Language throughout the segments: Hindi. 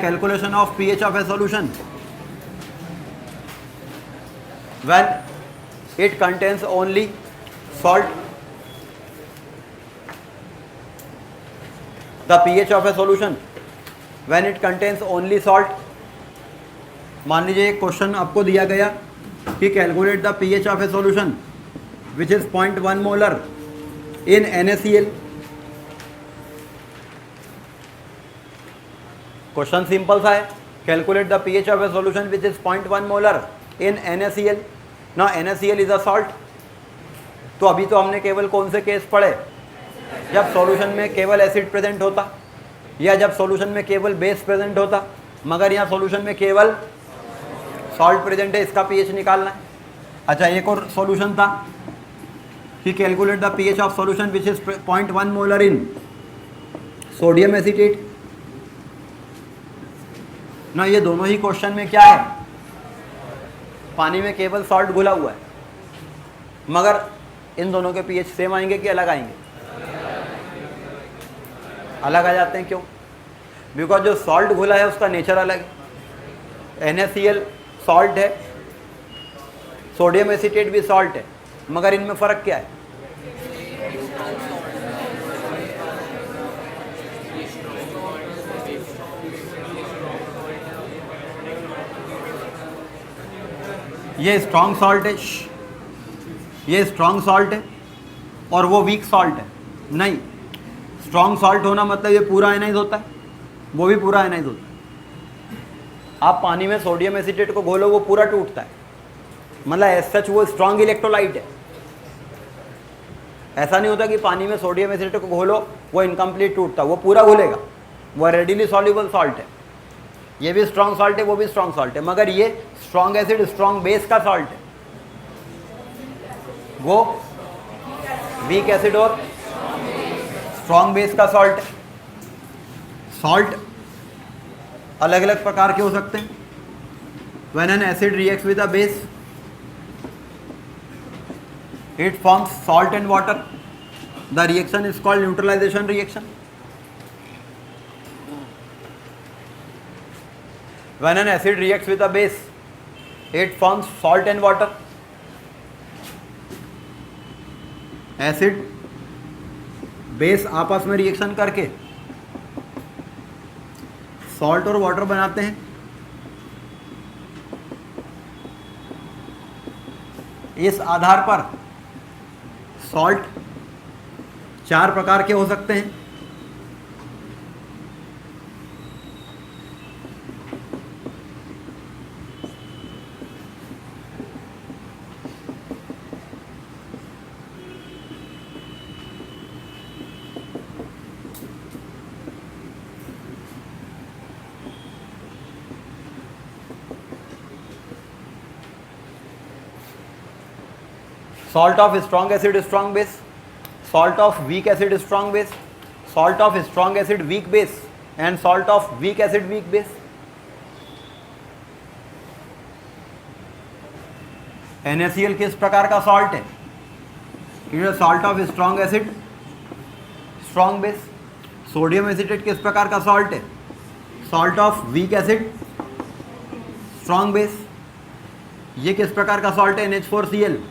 Calculation of pH of A solution when it contains only salt. The pH of a solution when it contains only salt. मान लीजिए एक क्वेश्चन आपको दिया गया कि calculate the pH of A solution which is 0.1 molar in NaCl. Question simple सा है, calculate the pH of A solution which is 0.1 molar in NaCl. ना NaCl इज अ सॉल्ट. तो अभी तो हमने केवल कौन से केस पढ़े, जब सॉल्यूशन में केवल एसिड प्रेजेंट होता या जब सॉल्यूशन में केवल बेस प्रेजेंट होता, मगर यहाँ सॉल्यूशन में केवल सॉल्ट प्रेजेंट है, इसका पीएच निकालना है. अच्छा, एक और सॉल्यूशन था कि calculate the pH of solution which is 0.1 molar in sodium acetate. ना ये दोनों ही क्वेश्चन में क्या है, पानी में केवल सॉल्ट घुला हुआ है, मगर इन दोनों के पीएच सेम आएंगे कि अलग आएंगे? अलग आ जाते हैं. क्यों? बिकॉज जो सॉल्ट घुला है उसका नेचर अलग है. NaCl सॉल्ट है, सोडियम एसीटेट भी सॉल्ट है, मगर इनमें फ़र्क क्या है? ये स्ट्रॉन्ग सॉल्ट है, ये स्ट्रॉन्ग सॉल्ट है और वो वीक सॉल्ट है. नहीं, स्ट्रॉन्ग सॉल्ट होना मतलब ये पूरा आयनाइज होता है, वो भी पूरा आयनाइज होता है. आप पानी में सोडियम एसीटेट को घोलो वो पूरा टूटता है, मतलब एज सच वो स्ट्रॉन्ग इलेक्ट्रोलाइट है. ऐसा नहीं होता कि पानी में सोडियम एसीटेट को घोलो वो इनकम्प्लीट टूटता, वो पूरा घुलेगा, वो रेडिली सॉल्युबल सॉल्ट है. ये भी स्ट्रॉन्ग सॉल्ट है, वो भी स्ट्रॉन्ग सॉल्ट है, मगर ये स्ट्रॉन्ग एसिड स्ट्रॉन्ग बेस का सॉल्ट है, वो वीक एसिड और स्ट्रॉन्ग बेस का सॉल्ट है. सॉल्ट अलग अलग प्रकार के हो सकते हैं. When an acid reacts with a base it forms salt and water. The reaction is called neutralisation reaction. When an acid reacts with a base, it forms salt and water. Acid base आपस में रिएक्शन करके सॉल्ट और वाटर बनाते हैं. इस आधार पर सॉल्ट 4 प्रकार के हो सकते हैं. Salt of strong acid strong base, salt of weak acid strong base, salt of strong acid weak base and salt of weak acid weak base. NaCl किस प्रकार का सॉल्ट है? It is salt of strong acid strong base. Sodium acetate किस प्रकार का सॉल्ट है? Salt of weak acid strong base. ये किस प्रकार का सॉल्ट है? NH4Cl.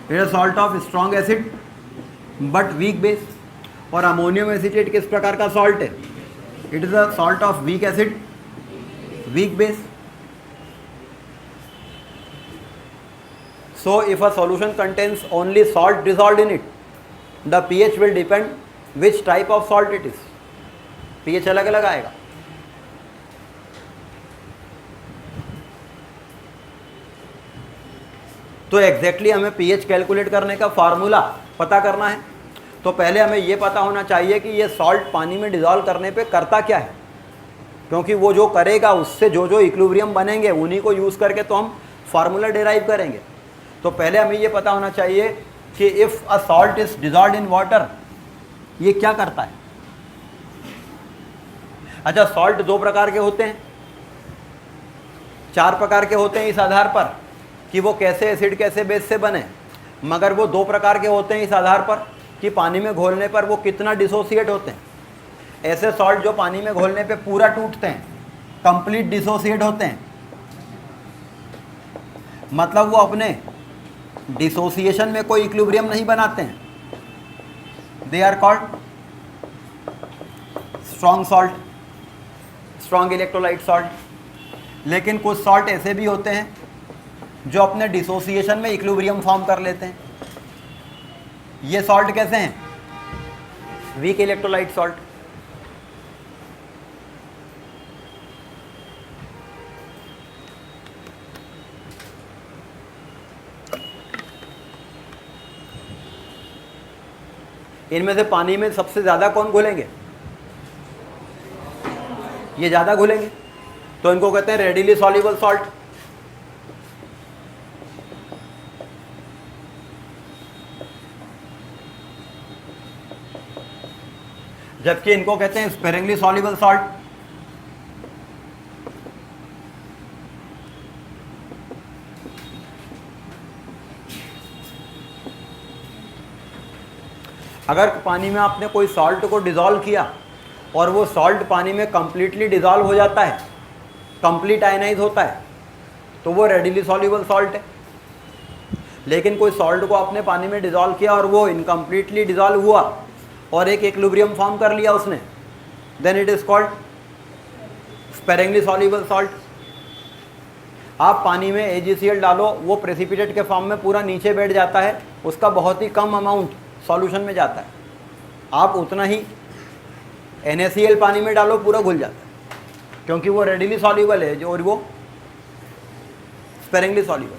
It is salt of strong acid but weak base. और अमोनियम एसीटेट किस प्रकार का सॉल्ट है? It is a salt of weak acid weak base. So if a solution contains only salt dissolved in it, the pH will depend which type of salt it is. pH अलग अलग आएगा. तो एग्जैक्टली हमें pH कैलकुलेट करने का फार्मूला पता करना है. तो पहले हमें ये पता होना चाहिए कि ये सॉल्ट पानी में डिज़ोल्व करने पे करता क्या है, क्योंकि वो जो करेगा उससे जो जो इक्विलिब्रियम बनेंगे उन्हीं को यूज़ करके तो हम फार्मूला डिराइव करेंगे. तो पहले हमें ये पता होना चाहिए कि if a salt is dissolved in water, ये क्या करता है. अच्छा, सॉल्ट 2 प्रकार के होते हैं, 4 प्रकार के होते हैं इस आधार पर कि वो कैसे एसिड कैसे बेस से बने, मगर वो 2 प्रकार के होते हैं इस आधार पर कि पानी में घोलने पर वो कितना डिसोसिएट होते हैं. ऐसे सॉल्ट जो पानी में घोलने पे पूरा टूटते हैं कंप्लीट डिसोसिएट होते हैं, मतलब वो अपने डिसोसिएशन में कोई इक्विलिब्रियम नहीं बनाते हैं, they are called strong salt, strong electrolyte salt. लेकिन कुछ सॉल्ट ऐसे भी होते हैं जो अपने डिसोसिएशन में इक्विलिब्रियम फॉर्म कर लेते हैं। ये सॉल्ट कैसे हैं? Weak electrolyte salt. इनमें से पानी में सबसे ज़्यादा कौन घुलेंगे? ये ज़्यादा घुलेंगे, तो इनको कहते हैं रेडिली सॉल्युबल सॉल्ट। जबकि इनको कहते हैं स्पेरिंगली सॉल्युबल सॉल्ट। अगर पानी में आपने कोई सॉल्ट को डिज़ोल्व किया और वो सॉल्ट पानी में कंप्लीटली डिज़ोल्व हो जाता है, कंप्लीट आयनाइज होता है, तो वो रेडिली सॉल्युबल सॉल्ट है। लेकिन कोई सॉल्ट को आपने पानी में डिज़ोल्व किया और वो इनकम्प्लीटली डिज़ोल्व हुआ और एक इक्विलिब्रियम फॉर्म कर लिया उसने, then it is called sparingly soluble salt. आप पानी में AgCl डालो, वो प्रेसिपिटेट के फॉर्म में पूरा नीचे बैठ जाता है, उसका बहुत ही कम अमाउंट सॉल्यूशन में जाता है। आप उतना ही NaCl पानी में डालो, पूरा घुल जाता है, क्योंकि वो रेडिली सॉल्युबल है और वो स्पेरिंगली सॉल्युबल।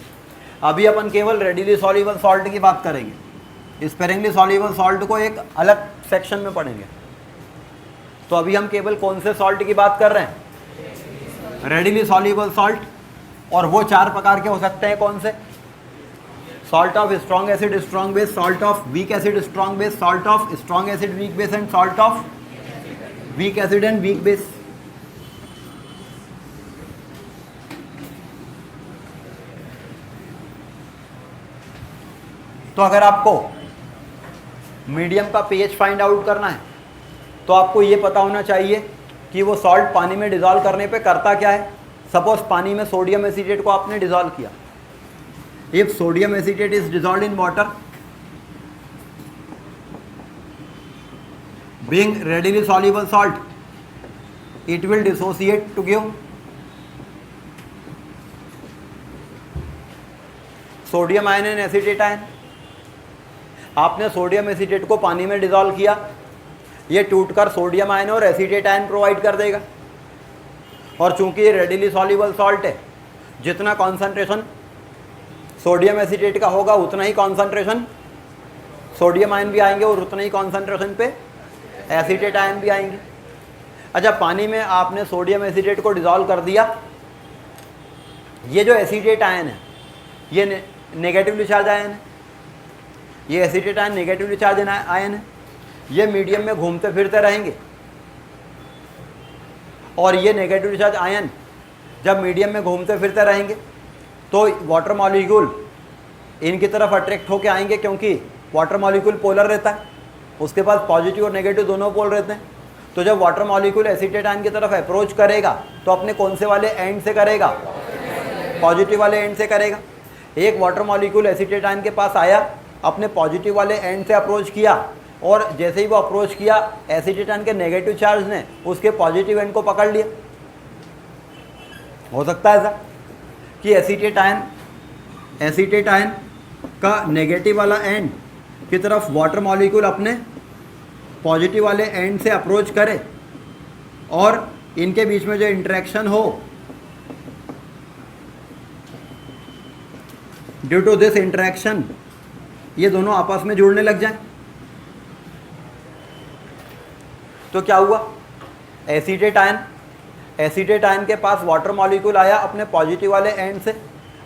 अभी अपन केवल रेडिली सॉल्युबल सॉल्ट की बात करेंगे, स्पेरिंगली सॉल्युबल सॉल्ट को एक अलग सेक्शन में पढ़ेंगे। तो अभी हम केवल कौन से सॉल्ट की बात कर रहे हैं? Readily soluble salt. और वो चार प्रकार के हो सकते हैं, कौन से? Salt of strong acid strong base, salt of weak acid strong base, salt of strong acid weak base and salt of week acid and weak base. तो अगर आपको मीडियम का पीएच फाइंड आउट करना है तो आपको ये पता होना चाहिए कि वो सॉल्ट पानी में डिज़ोल्व करने पे करता क्या है। सपोज पानी में सोडियम एसीटेट को आपने डिज़ोल्व किया, if sodium acetate is dissolved in water being readily soluble salt, it will dissociate to give sodium ion and acetate ion. आपने सोडियम एसीटेट को पानी में डिज़ोल्व किया, ये टूटकर सोडियम आयन और एसीटेट आयन प्रोवाइड कर देगा। और चूंकि ये रेडिली सॉल्युबल सॉल्ट है, जितना कॉन्सेंट्रेशन सोडियम एसीटेट का होगा उतना ही कॉन्सेंट्रेशन सोडियम आयन भी आएंगे और उतना ही कॉन्सेंट्रेशन पे एसीटेट आयन भी आएंगे। अच्छा, पानी में आपने सोडियम एसीटेट को डिज़ोल्व कर दिया, ये जो एसीटेट आयन है ये नेगेटिवली चार्ज आयन है, ये acetate ion negatively charge ion है, ये मीडियम में घूमते फिरते रहेंगे। और ये नेगेटिवली चार्ज आयन जब मीडियम में घूमते फिरते रहेंगे तो वाटर मॉलिक्यूल इनकी तरफ अट्रैक्ट होके आएंगे, क्योंकि वाटर मॉलिक्यूल पोलर रहता है, उसके पास पॉजिटिव और नेगेटिव दोनों पोल रहते हैं। तो जब वाटर मॉलिक्यूल एसीटेट आयन की तरफ अप्रोच करेगा तो अपने कौन से वाले एंड से करेगा? पॉजिटिव वाले एंड से करेगा। एक वाटर मॉलिक्यूल एसीटेट आयन के पास आया, अपने पॉजिटिव वाले एंड से अप्रोच किया, और जैसे ही वो अप्रोच किया एसीटेट आयन के नेगेटिव चार्ज ने उसके पॉजिटिव एंड को पकड़ लिया। हो सकता है ऐसा कि एसीटेट आयन का नेगेटिव वाला एंड की तरफ वाटर मॉलिक्यूल अपने पॉजिटिव वाले एंड से अप्रोच करे और इनके बीच में जो इंटरेक्शन हो, ड्यू टू दिस इंटरेक्शन ये दोनों आपस में जुड़ने लग जाएं। तो क्या हुआ? एसीटेट आयन के पास वाटर मॉलिक्यूल आया अपने पॉजिटिव वाले एंड से,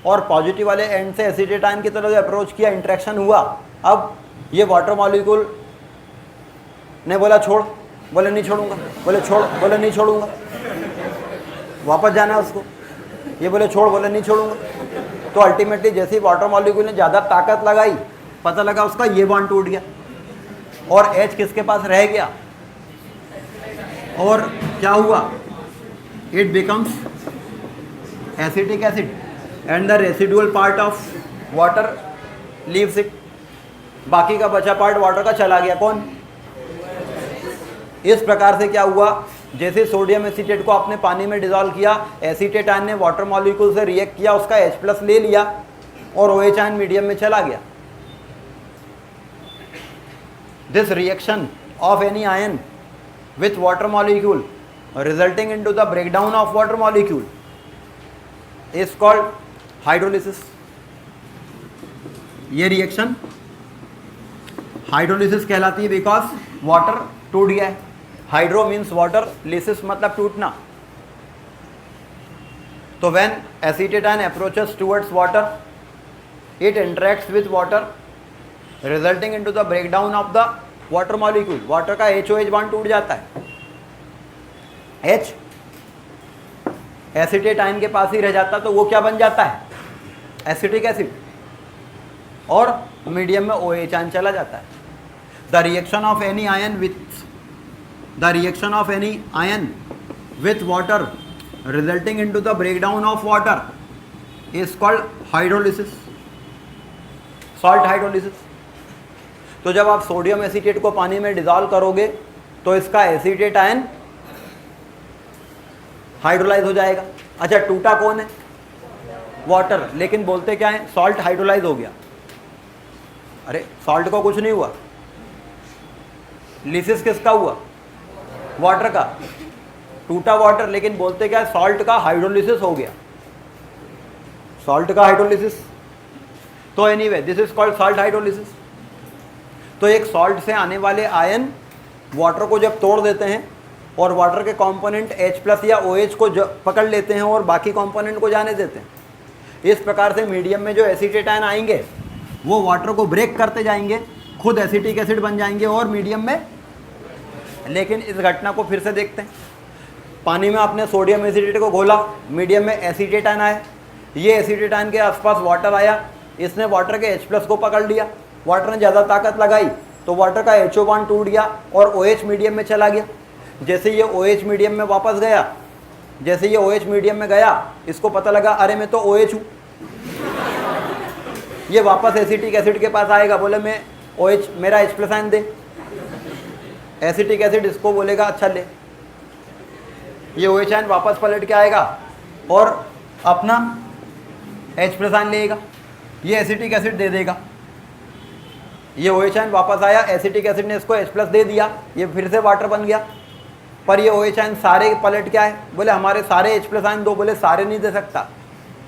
और पॉजिटिव वाले एंड से एसीटेट आयन की तरफ अप्रोच किया, इंटरेक्शन हुआ। अब ये वाटर मॉलिक्यूल ने बोला छोड़, बोले नहीं छोड़ूंगा, बोले छोड़, बोले नहीं छोड़ूंगा, वापस जाना है उसको, ये बोले छोड़, बोले नहीं छोड़ूंगा। तो अल्टीमेटली जैसे ही वाटर मॉलिक्यूल ने ज़्यादा ताकत लगाई, पता लगा उसका ये बॉन्ड टूट गया और H किसके पास रह गया। और क्या हुआ? it becomes acetic acid and the residual part of water leaves it. बाकी का बचा पार्ट वाटर का चला गया कौन? इस प्रकार से क्या हुआ, जैसे सोडियम एसीटेट को आपने पानी में डिजोल्व किया, एसीटेट आयन ने वाटर मॉलिक्यूल से रिएक्ट किया, उसका H+ ले लिया और OH आयन मीडियम में चला गया. This reaction of any ion with water molecule resulting into the breakdown of water molecule is called hydrolysis. ये रिएक्शन हाइड्रोलिसिस कहलाती है बिकॉज वाटर टूट गया है. हाइड्रो मीन्स वाटर, लिसिस मतलब टूटना. तो when acetate ion approaches towards water, it interacts with water resulting into the breakdown of the water molecule. Water का HOH बॉन्ड टूट जाता है. H एसीटेट आयन के पास ही रह जाता, तो वो क्या बन जाता है? Acetic acid. और मीडियम में OH आयन चला जाता है. The reaction of any ion with water resulting into the breakdown of water is called hydrolysis, salt hydrolysis. तो जब आप सोडियम एसीटेट को पानी में डिजॉल्व करोगे तो इसका एसीटेट आयन हाइड्रोलाइज हो जाएगा. अच्छा, टूटा कौन है? वाटर. लेकिन बोलते क्या है? सॉल्ट हाइड्रोलाइज हो गया. अरे सॉल्ट को कुछ नहीं हुआ. लिसिस किसका हुआ? वाटर का. टूटा वाटर, लेकिन बोलते क्या है? सॉल्ट का हाइड्रोलिसिस हो गया. सॉल्ट का हाइड्रोलिसिस. तो anyway this is called salt hydrolysis. तो एक सॉल्ट से आने वाले आयन वाटर को जब तोड़ देते हैं और वाटर के कंपोनेंट H+ या OH को पकड़ लेते हैं और बाकी कंपोनेंट को जाने देते हैं. इस प्रकार से मीडियम में जो एसीटेट आयन आएंगे वो वाटर को ब्रेक करते जाएंगे, खुद एसिटिक एसिड बन जाएंगे और मीडियम में. लेकिन इस घटना को फिर से देखते हैं. पानी में आपने सोडियम एसीटेट को घोला, मीडियम में एसीटेट आयन आया. ये एसीटेट आयन के आसपास वाटर आया, इसने वाटर के H+ को पकड़ लिया. वाटर ने ज़्यादा ताकत लगाई तो वाटर का HO बॉन्ड टूट गया और OH मीडियम में चला गया. जैसे ये OH मीडियम में वापस गया, जैसे ये OH मीडियम में गया, इसको पता लगा अरे मैं तो OH हूँ. ये वापस एसिटिक एसिड के पास आएगा, बोले मैं OH, मेरा H+ आयन दे. एसिटिक एसिड इसको बोलेगा अच्छा ले. ये OH आयन वापस पलट के आएगा और अपना H+ आयन लेगा. ये एसिटिक एसिड दे देगा. ये OH आयन वापस आया, एसिटिक एसिड ने इसको H+ दे दिया, ये फिर से वाटर बन गया. पर ये OH आयन सारे पलट के आए, बोले हमारे सारे H+ आयन दो. बोले सारे नहीं दे सकता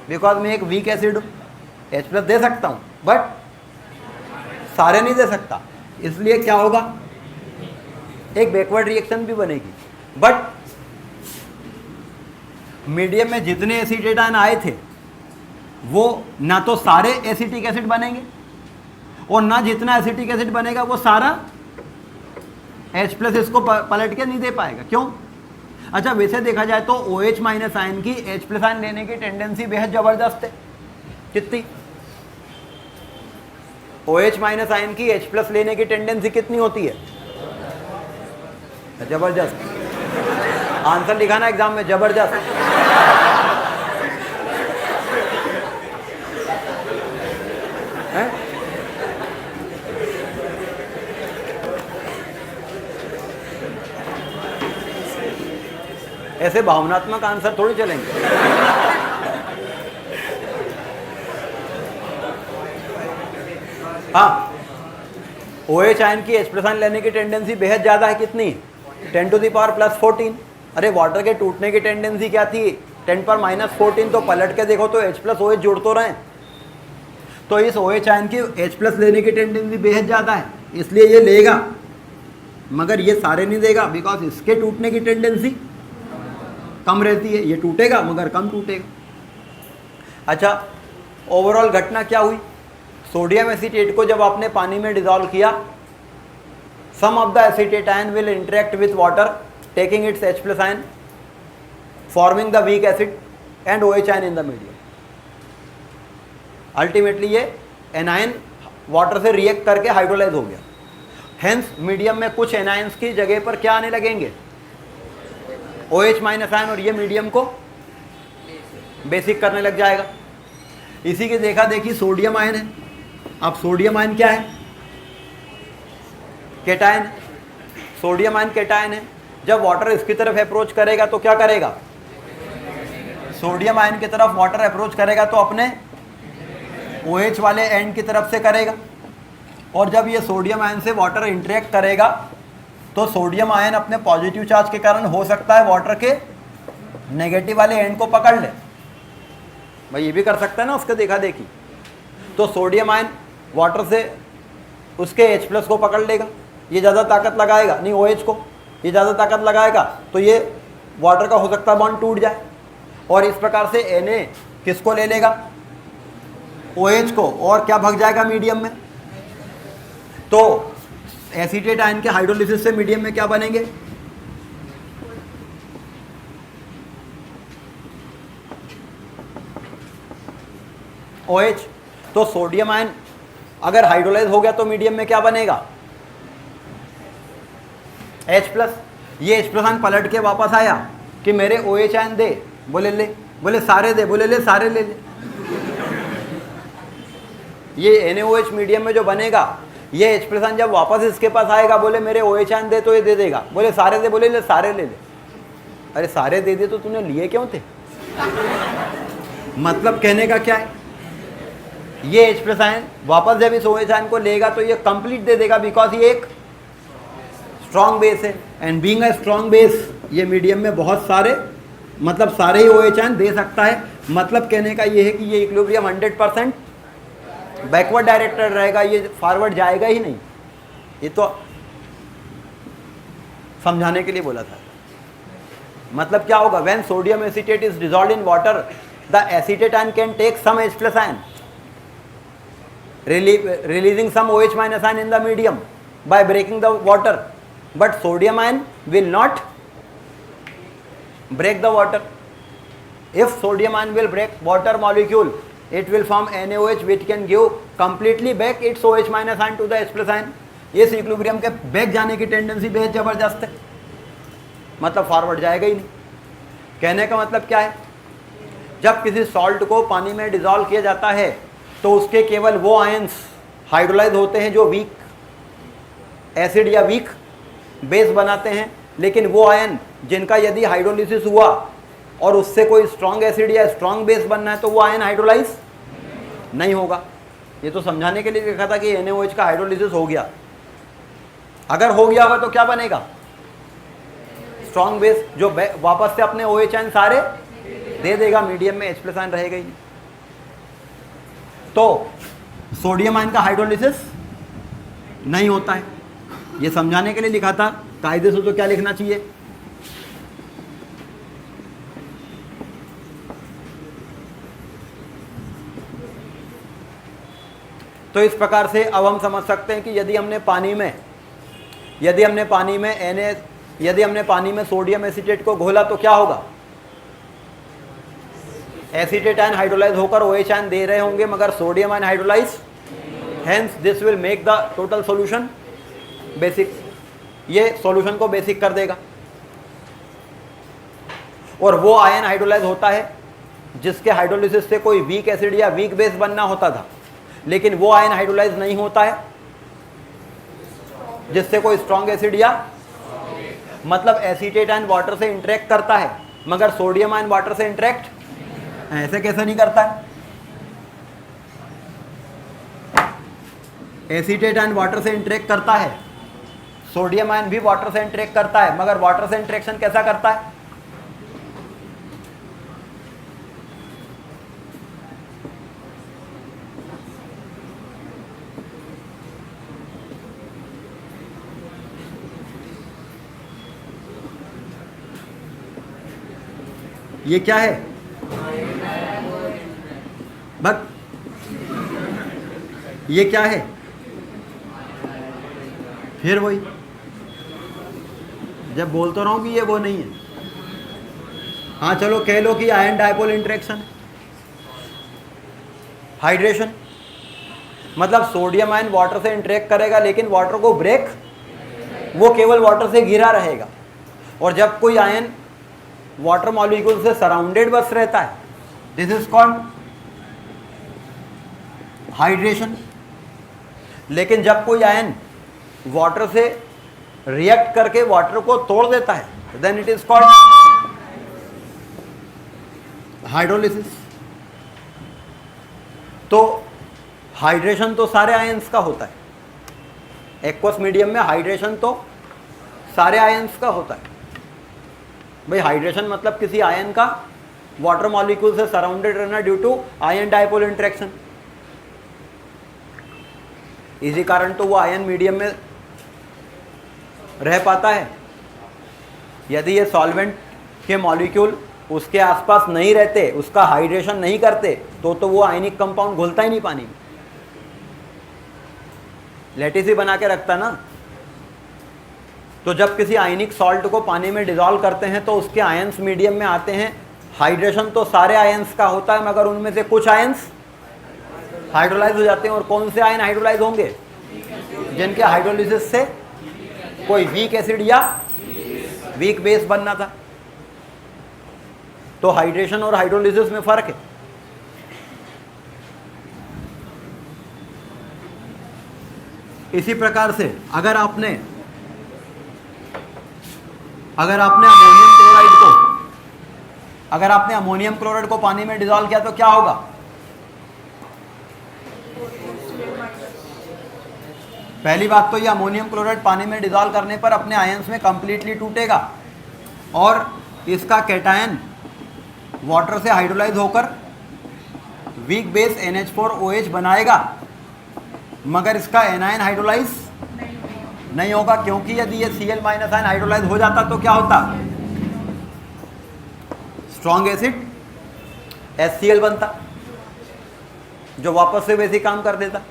बिकॉज मैं एक वीक एसिड हूँ. H+ दे सकता हूँ बट सारे नहीं दे सकता. इसलिए क्या होगा? एक बैकवर्ड रिएक्शन भी बनेगी. बट मीडियम में जितने एसीटेट आयन आए थे वो ना तो सारे एसिटिक एसिड बनेंगे और ना जितना एसिटिक एसिड बनेगा वो सारा H+ इसको पलट के नहीं दे पाएगा. क्यों? अच्छा, वैसे देखा जाए तो OH- आयन की H+ आयन लेने की टेंडेंसी बेहद जबरदस्त है. कितनी? OH- आयन की H+ लेने की टेंडेंसी कितनी होती है? जबरदस्त. आंसर लिखा ना एग्जाम में, जबरदस्त. है? ऐसे भावनात्मक आंसर थोड़ी चलेंगे. हाँ, OH आयन की H+ आयन लेने की टेंडेंसी बेहद ज़्यादा है. कितनी? 10⁻+14. अरे वाटर के टूटने की टेंडेंसी क्या थी? 10⁻⁻14. तो पलट के देखो तो H+ OH जुड़ तो रहे. तो इस OH आयन की H+ लेने की टेंडेंसी बेहद ज़्यादा है, इसलिए ये लेगा मगर ये सारे नहीं देगा बिकॉज इसके टूटने की टेंडेंसी कम रहती है. ये टूटेगा मगर कम टूटेगा. अच्छा, ओवरऑल घटना क्या हुई? सोडियम एसीटेट को जब आपने पानी में डिजॉल्व किया, some of the acetate ion will interact with water taking its H+ ion forming the weak acid and OH ion in the medium. Ultimately ये एनायन वाटर से रिएक्ट करके हाइड्रोलाइज हो गया. हेंस मीडियम में कुछ एनायंस की जगह पर क्या आने लगेंगे? OH माइनस आयन और ये मीडियम को बेसिक करने लग जाएगा। इसी के देखा देखी सोडियम आयन है। अब सोडियम आयन क्या है? केटायन। सोडियम आयन केटायन है। जब वाटर इसकी तरफ अप्रोच करेगा तो क्या करेगा? सोडियम आयन की तरफ वाटर अप्रोच करेगा तो अपने OH वाले एंड की तरफ से करेगा, और जब ये सोडियम आयन से वाटर इंटरेक्ट करेगा तो सोडियम आयन अपने पॉजिटिव चार्ज के कारण हो सकता है वाटर के नेगेटिव वाले एंड को पकड़ ले। भाई ये भी कर सकता है ना उसके देखा देखी। तो सोडियम आयन वाटर से उसके H+ को पकड़ लेगा, ये ज़्यादा ताकत लगाएगा नहीं OH को, ये ज़्यादा ताकत लगाएगा तो ये वाटर का हो सकता है बॉन्ड टूट जाए, और इस प्रकार से Na किसको ले लेगा? OH को, और क्या भग जाएगा मीडियम में। तो एसीटेट आयन के हाइड्रोलिसिस से मीडियम में क्या बनेंगे? OH। तो सोडियम आयन अगर हाइड्रोलाइज हो गया तो मीडियम में क्या बनेगा? H+। ये H+ आयन पलट के वापस आया कि मेरे OH आयन दे, बोले ले, बोले सारे दे, बोले ले सारे ले ले। ये NaOH मीडियम में जो बनेगा, ये H+ आयन जब वापस इसके पास आएगा, बोले मेरे OH आयन दे, तो ये दे देगा, बोले सारे दे, बोले ले सारे ले ले। अरे सारे दे दे तो तूने लिए क्यों थे? मतलब कहने का क्या है? ये H+ आयन वापस जब इस OH आयन को लेगा तो ये कंप्लीट दे देगा, बिकॉज ये एक स्ट्रॉन्ग बेस है, and being a strong base ये मीडियम में बहुत सारे, मतलब सारे ही OH आयन दे सकता है। मतलब कहने का ये है कि ये इक्विलिब्रियम 100% बैकवर्ड डायरेक्टेड रहेगा, ये फॉरवर्ड जाएगा ही नहीं। ये तो समझाने के लिए बोला था। मतलब क्या होगा? When sodium acetate is dissolved in water, the acetate ion can take some H+ ion, releasing some OH minus ion in the medium by breaking the water, but sodium ion will not break the water. If sodium ion will break water molecule, it will form NaOH, which can give completely back its OH minus ion to the H+ ion. इस इक्विलिब्रियम के बैक जाने की टेंडेंसी बेहद जबरदस्त है, मतलब फॉरवर्ड जाएगा ही नहीं। कहने का मतलब क्या है? जब किसी सॉल्ट को पानी में डिसॉल्व किया जाता है तो उसके केवल वो आयंस हाइड्रोलाइज होते हैं जो वीक एसिड या वीक बेस बनाते हैं, लेकिन वो आयन जिनका यदि हाइड्रोलिसिस हुआ और उससे कोई स्ट्रॉन्ग एसिड या स्ट्रॉन्ग बेस बनना है तो वो आयन हाइड्रोलाइज नहीं होगा। ये तो समझाने के लिए देखा था कि NaOH का हाइड्रोलिसिस हो गया। अगर हो गया होगा तो क्या बनेगा? स्ट्रॉन्ग बेस जो वापस से अपने OH आयन सारे दे देगा, मीडियम में H+ आयन रहेगा ही। तो सोडियम आयन का हाइड्रोलिसिस नहीं होता है, ये समझाने के लिए लिखा था। कायदे से तो क्या लिखना चाहिए? तो इस प्रकार से अब हम समझ सकते हैं कि यदि हमने पानी में सोडियम एसीटेट को घोला तो क्या होगा? एसीटेट आयन हाइड्रोलाइज होकर OH आयन दे रहे होंगे, मगर sodium ion hydrolyse, hence this will make the total solution basic. ये सॉल्यूशन को बेसिक कर देगा। और वो आयन हाइड्रोलाइज होता है जिसके हाइड्रोलिसिस से कोई वीक एसिड या वीक बेस बनना होता था, लेकिन वो आयन हाइड्रोलाइज नहीं होता है जिससे कोई स्ट्रॉन्ग एसिड या, मतलब एसीटेट आयन वाटर से इंटरेक्ट करता है मगर सोडियम आयन वाटर से इंटरेक्ट ऐसे कैसे नहीं करता है? एसीटेट आयन वाटर से इंटरेक्ट करता है, सोडियम आयन भी वाटर से इंटरेक्ट करता है, मगर वाटर से इंटरेक्शन कैसा करता है? ये क्या है? बस ये क्या है? फिर वही, जब बोलता रहा हूं कि ये वो नहीं है। हाँ चलो कह लो कि आयन डायपोल इंटरेक्शन, हाइड्रेशन, मतलब सोडियम आयन वाटर से इंटरेक्ट करेगा लेकिन वाटर को ब्रेक, वो केवल वाटर से घिरा रहेगा। और जब कोई आयन वाटर मॉलिक्यूल से सराउंडेड बस रहता है, दिस इज कॉल्ड हाइड्रेशन। लेकिन जब कोई आयन वाटर से रिएक्ट करके वाटर को तोड़ देता है then it is called hydrolysis. तो हाइड्रेशन तो सारे आयंस का होता है, एक्वस मीडियम में हाइड्रेशन तो सारे आयंस का होता है। भाई हाइड्रेशन मतलब किसी आयन का वाटर मॉलिक्यूल से सराउंडेड रहना due to ion dipole interaction. इसी कारण तो वो आयन मीडियम में रह पाता है। यदि ये सॉल्वेंट के मॉलिक्यूल उसके आसपास नहीं रहते, उसका हाइड्रेशन नहीं करते, तो वो आयनिक कंपाउंड घुलता ही नहीं पानी में, लैटिस ही बना के रखता ना। तो जब किसी आयनिक सॉल्ट को पानी में डिसॉल्व करते हैं तो उसके आयंस मीडियम में आते हैं। हाइड्रेशन तो सारे आयंस का होता है, मगर उनमें से कुछ आयंस हाइड्रोलाइज हो जाते हैं। और कौन से आयन हाइड्रोलाइज होंगे? जिनके हाइड्रोलिसिस से कोई वीक एसिड या वीक बेस बनना था। तो हाइड्रेशन और हाइड्रोलिसिस में फर्क है। इसी प्रकार से अगर आपने अमोनियम क्लोराइड को पानी में डिसॉल्व किया तो क्या होगा? पहली बात तो ये अमोनियम क्लोराइड पानी में डिसॉल्व करने पर अपने आयंस में कंप्लीटली टूटेगा और इसका कैटायन वाटर से हाइड्रोलाइज होकर वीक बेस NH4OH बनाएगा, मगर इसका एनायन हाइड्रोलाइज नहीं होगा, क्योंकि यदि ये Cl- आयन हाइड्रोलाइज हो जाता तो क्या होता? स्ट्रॉन्ग एसिड HCl बनता, जो वापस से वैसे काम कर देता।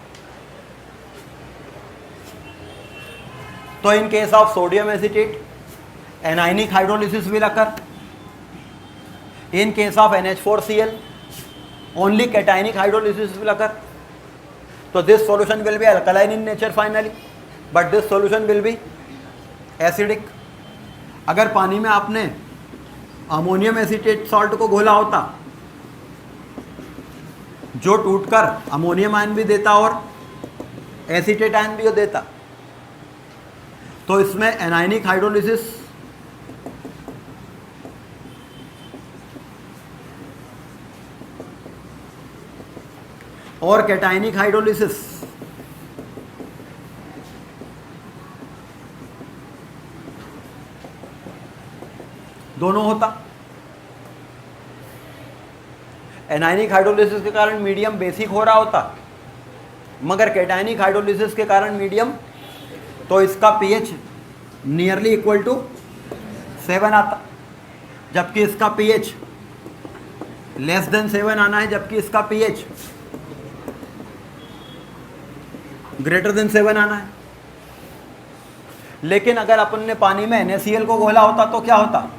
तो in case of sodium acetate anionic hydrolysis will occur. In case of NH4Cl, only cationic hydrolysis will occur. So this solution will be alkaline in nature finally, but this solution will be acidic. अगर पानी में आपने अमोनियम एसिटेट सॉल्ट को घोला होता, जो टूटकर अमोनियम आयन भी देता और एसिटेट आयन भी देता, तो इसमें एनायनिक हाइड्रोलिसिस और कैटायनिक हाइड्रोलिसिस दोनों होता। एनायनिक हाइड्रोलिसिस के कारण मीडियम बेसिक हो रहा होता, मगर कैटायनिक हाइड्रोलिसिस के कारण मीडियम तो इसका pH नियरली इक्वल टू 7 आता, जबकि इसका pH लेस देन 7 आना है, जबकि इसका pH ग्रेटर देन 7 आना है। लेकिन अगर अपन ने पानी में NaCl को घोला होता तो क्या होता?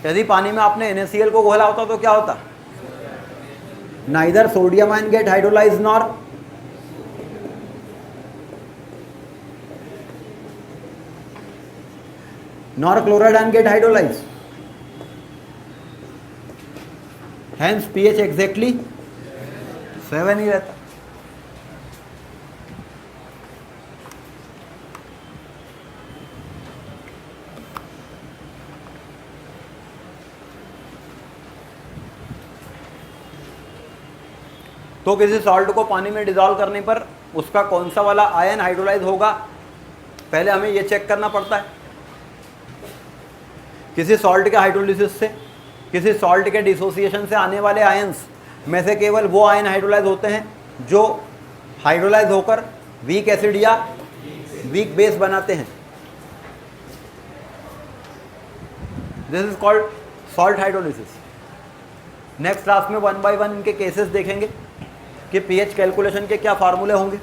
यदि पानी में आपने NaCl को घोला होता तो क्या होता? Neither sodium ion get hydrolyse nor chloride ion get hydrolyse. Hence pH exactly 7 ही रहता। तो किसी सॉल्ट को पानी में डिसॉल्व करने पर उसका कौन सा वाला आयन हाइड्रोलाइज होगा, पहले हमें यह चेक करना पड़ता है। किसी सॉल्ट के हाइड्रोलिसिस से, किसी सॉल्ट के डिसोसिएशन से आने वाले आयंस में से केवल वो आयन हाइड्रोलाइज होते हैं जो हाइड्रोलाइज होकर वीक एसिड या वीक बेस बनाते हैं। This is called salt hydrolysis. Next class में 1 by 1 इनके केसेस देखेंगे कि पीएच कैलकुलेशन के क्या फार्मूले होंगे।